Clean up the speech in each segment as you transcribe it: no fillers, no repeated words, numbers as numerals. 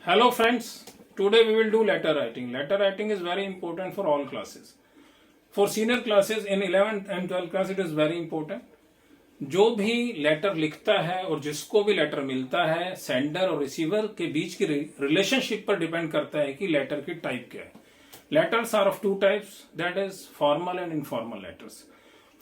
Hello friends, today we will do letter writing. Letter writing is very important for all classes. For senior classes in 11th and 12th class it is very important. जो भी letter लिखता है और जिसको भी letter मिलता है sender और रिसीवर के बीच की रिलेशनशिप पर डिपेंड करता है कि लेटर की टाइप क्या है. Letters are of two types, that is formal and informal letters.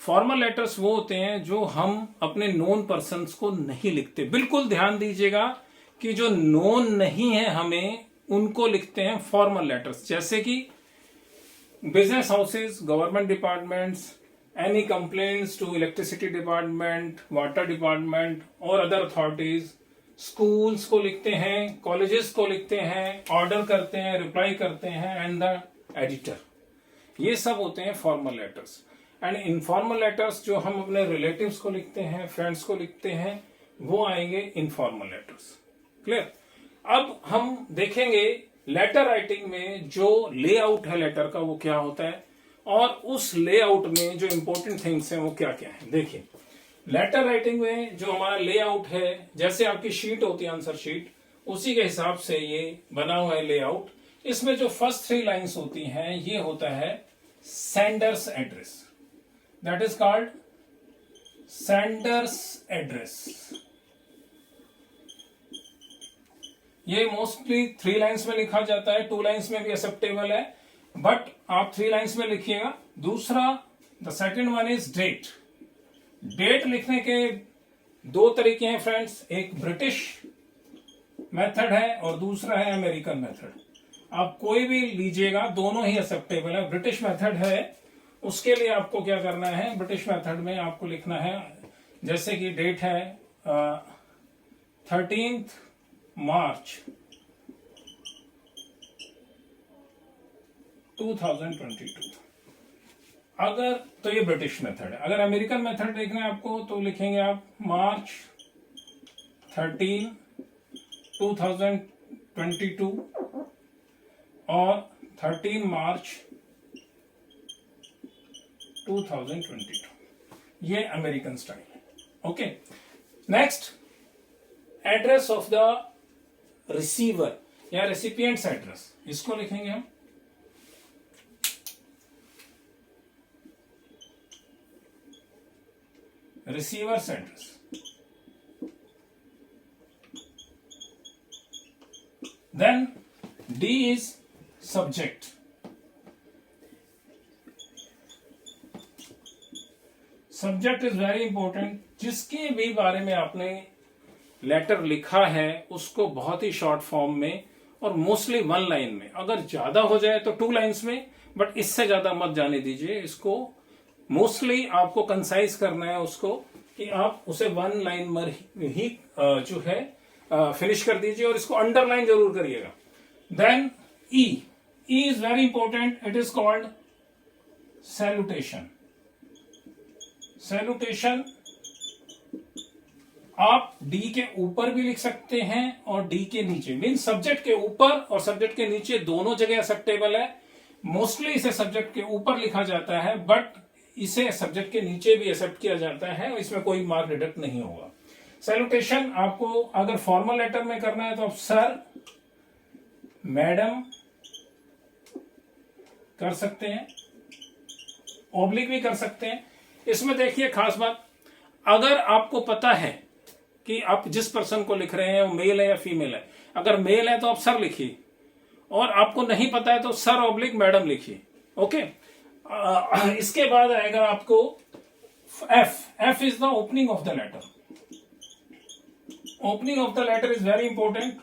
Formal letters वो होते हैं जो हम अपने नोन पर्सन्स को नहीं लिखते. बिल्कुल ध्यान दीजिएगा कि जो नोन नहीं है हमें उनको लिखते हैं फॉर्मल लेटर्स. जैसे कि business houses, government departments, any complaints to electricity department, water department और अदर अथॉरिटीज. स्कूल्स को लिखते हैं, कॉलेजेस को लिखते हैं, ऑर्डर करते हैं, रिप्लाई करते हैं, एंड द एडिटर. ये सब होते हैं formal letters. And informal letters जो हम अपने रिलेटिव्स को लिखते हैं, फ्रेंड्स को लिखते हैं, वो आएंगे इनफॉर्मल लेटर्स. क्लियर. अब हम देखेंगे लेटर राइटिंग में जो लेआउट है लेटर का वो क्या होता है और उस लेआउट में जो इंपॉर्टेंट थिंग्स हैं वो क्या क्या है. देखिए, लेटर राइटिंग में जो हमारा लेआउट है, जैसे आपकी शीट होती है आंसर शीट, उसी के हिसाब से ये बना हुआ है लेआउट. इसमें जो फर्स्ट 3 लाइंस होती हैं ये होता है sender's address. That is called sender's address. ये मोस्टली 3 लाइंस में लिखा जाता है, 2 लाइंस में भी एक्सेप्टेबल है, बट आप 3 लाइंस में लिखिएगा. दूसरा, the second one is date. Date लिखने के 2 तरीके हैं फ्रेंड्स. एक ब्रिटिश मेथड है और दूसरा है अमेरिकन मेथड. आप कोई भी लीजिएगा, दोनों ही एक्सेप्टेबल है. ब्रिटिश मेथड है, उसके लिए आपको क्या करना है, ब्रिटिश मेथड में आपको लिखना है, जैसे कि डेट है 13 मार्च 2022. अगर तो ये ब्रिटिश मेथड है. अगर अमेरिकन मेथड देखना है आपको तो लिखेंगे आप मार्च 13 2022 और 13 मार्च 2022. ये अमेरिकन स्टाइल है. Okay. Next, address of the receiver या रेसिपिएंट्स एड्रेस, इसको लिखेंगे हम receiver's address. Then D is subject. Subject is very important. जिसके भी बारे में आपने लेटर लिखा है उसको बहुत ही शॉर्ट फॉर्म में और मोस्टली 1 लाइन में, अगर ज्यादा हो जाए तो 2 लाइंस में, बट इससे ज्यादा मत जाने दीजिए. इसको मोस्टली आपको कंसाइज करना है उसको, कि आप उसे 1 लाइन में ही जो है फिनिश कर दीजिए और इसको अंडरलाइन जरूर करिएगा. Then E is very important. It is called salutation. Salutation आप डी के ऊपर भी लिख सकते हैं और डी के नीचे, मीन सब्जेक्ट के ऊपर और सब्जेक्ट के नीचे दोनों जगह एक्सेप्टेबल है. मोस्टली इसे सब्जेक्ट के ऊपर लिखा जाता है, बट इसे सब्जेक्ट के नीचे भी एक्सेप्ट किया जाता है. इसमें कोई मार्क डिडक्ट नहीं होगा. सैल्यूटेशन आपको अगर फॉर्मल लेटर में करना है तो आप सर, मैडम कर सकते हैं, ऑब्लिक भी कर सकते हैं. इसमें देखिए खास बात, अगर आपको पता है कि आप जिस पर्सन को लिख रहे हैं वो मेल है या फीमेल है, अगर मेल है तो आप सर लिखिए, और आपको नहीं पता है तो सर ऑब्लिक मैडम लिखिए. ओके. इसके बाद आएगा आपको F. F is the opening of the letter. Opening of the letter is very important.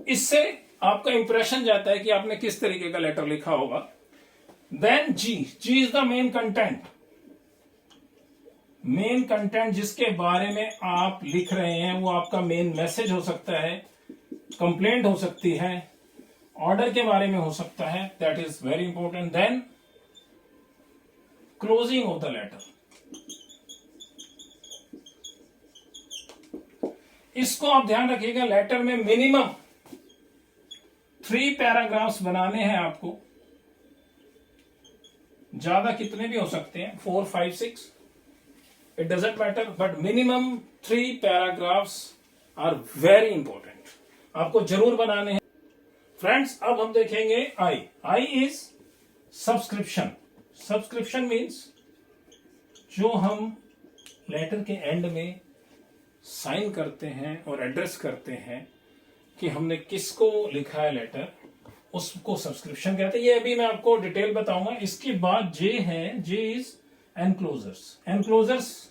इससे आपका इंप्रेशन जाता है कि आपने किस तरीके का लेटर लिखा होगा. Then G. G is the main content. Main content जिसके बारे में आप लिख रहे हैं वो आपका मेन मैसेज हो सकता है, कंप्लेंट हो सकती है, ऑर्डर के बारे में हो सकता है. That is very important. Then closing of the letter. इसको आप ध्यान रखिएगा, लेटर में मिनिमम 3 पैराग्राफ्स बनाने हैं आपको. ज्यादा कितने भी हो सकते हैं, 4, 5, 6, it doesn't matter, but minimum 3 paragraphs are very important, आपको जरूर बनाने हैं। फ्रेंड्स, अब हम देखेंगे I is subscription. Subscription means जो हम लेटर के एंड में साइन करते हैं और एड्रेस करते हैं कि हमने किसको लिखा है लेटर, उसको सब्सक्रिप्शन कहते हैं। ये अभी मैं आपको डिटेल बताऊंगा। इसके बाद जे है, जे इज एनक्लोजर्स। एनक्लोजर्स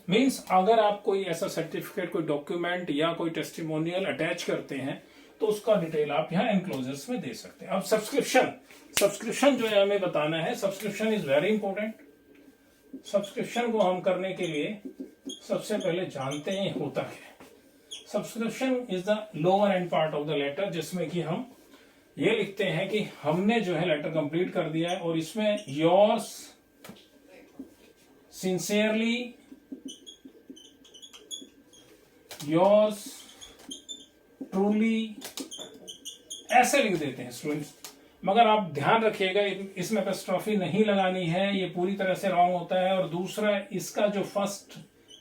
मीन्स अगर आप कोई ऐसा सर्टिफिकेट, कोई डॉक्यूमेंट या कोई टेस्टिमोनियल अटैच करते हैं तो उसका डिटेल आप यहाँ एनक्लोजर्स में दे सकते हैं। अब सब्सक्रिप्शन जो है हमें बताना है। Subscription is very important. Subscription को हम करने के लिए सबसे पहले जानते हैं होता क्या है। Subscription is the lower end part of the letter, जिसमें कि हम ये लिखते हैं कि हमने जो है लेटर कंप्लीट कर दिया है और इसमें योर्स सिंसियरली, योर्स ट्रूली, ऐसे लिख देते हैं स्टूडेंट्स। मगर आप ध्यान रखिएगा इसमें एपोस्ट्रोफी नहीं लगानी है, ये पूरी तरह से रॉन्ग होता है। और दूसरा, इसका जो फर्स्ट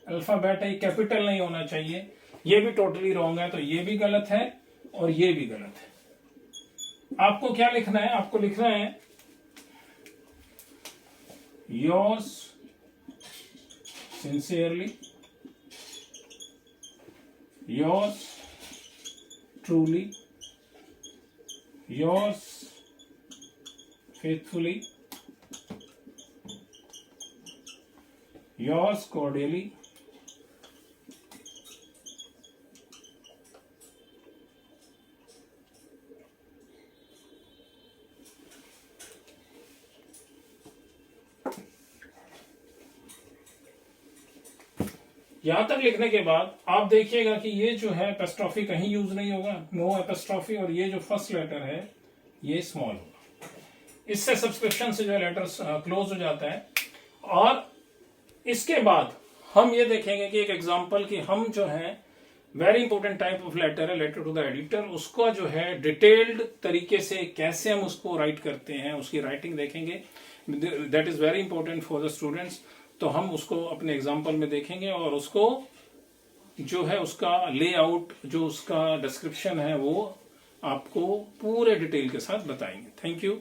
अल्फाबेट है कैपिटल नहीं होना चाहिए, ये भी टोटली रॉन्ग है। तो ये भी गलत है और ये भी गलत है। आपको क्या लिखना है? आपको लिखना है yours sincerely, yours truly, yours faithfully, yours cordially, यहां तक लिखने के बाद आप देखिएगा कि ये जो है एपोस्ट्रोफी कहीं यूज नहीं होगा, नो एपोस्ट्रोफी। और ये जो फर्स्ट लेटर है ये स्मॉल होगा। इससे सब्सक्रिप्शन से जो है लेटर क्लोज हो जाता है। और इसके बाद हम ये देखेंगे कि एक एग्जांपल कि हम जो है very important type of letter है, लेटर टू द एडिटर, उसका जो है डिटेल्ड तरीके से कैसे हम उसको राइट करते हैं, उसकी राइटिंग देखेंगे। That is very important for the students. तो हम उसको अपने एग्जाम्पल में देखेंगे और उसको जो है उसका लेआउट, जो उसका डिस्क्रिप्शन है, वो आपको पूरे डिटेल के साथ बताएंगे। Thank you.